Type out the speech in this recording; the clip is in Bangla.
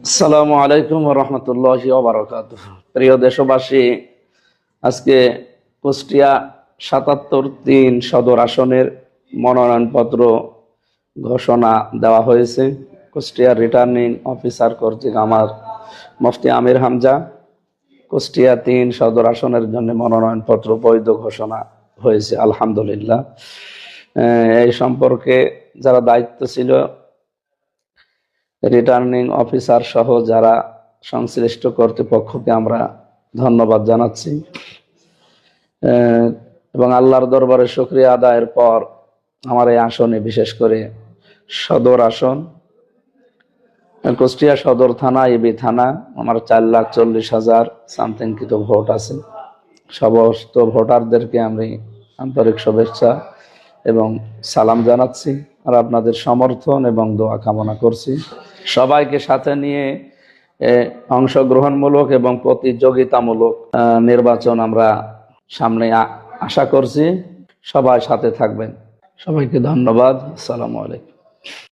আসসালামু আলাইকুম ওয়া রাহমাতুল্লাহি ওয়া বারাকাতুহু। প্রিয় দেশবাসী, আজকে কুষ্টিয়া ৭৭-৩ সদর আসনের মনোনয়নপত্র ঘোষণা দেওয়া হয়েছে। কুষ্টিয়া রিটার্নিং অফিসার কর্তৃক আমার মুফতি আমির হামজা কুষ্টিয়া ৩ সদর আসনের জন্য মনোনয়নপত্র বৈধ ঘোষণা হয়েছে, আলহামদুলিল্লাহ। এই সম্পর্কে যারা দায়িত্ব ছিল, রিটার্নিং অফিসার সহ যারা সংশ্লিষ্ট কর্তৃপক্ষকে আমরা ধন্যবাদ জানাচ্ছি এবং আল্লাহর দরবারে শুকরিয়া আদায়ের পর আমার এই আসনে, বিশেষ করে সদর আসন, কুষ্টিয়া সদর থানা, এবি থানা, আমার 4,40,000 সামথিং কিছু ভোট আছে। সমস্ত ভোটারদেরকে আমি আন্তরিক শুভেচ্ছা এবং সালাম জানাচ্ছি আর আপনাদের সমর্থন এবং দোয়া কামনা করছি। সবাইকে সাথে নিয়ে অংশগ্রহণমূলক এবং প্রতিযোগিতামূলক নির্বাচন আমরা সামনে আশা করছি। সবাই সাথে থাকবেন। সবাইকে ধন্যবাদ। আসসালামু আলাইকুম।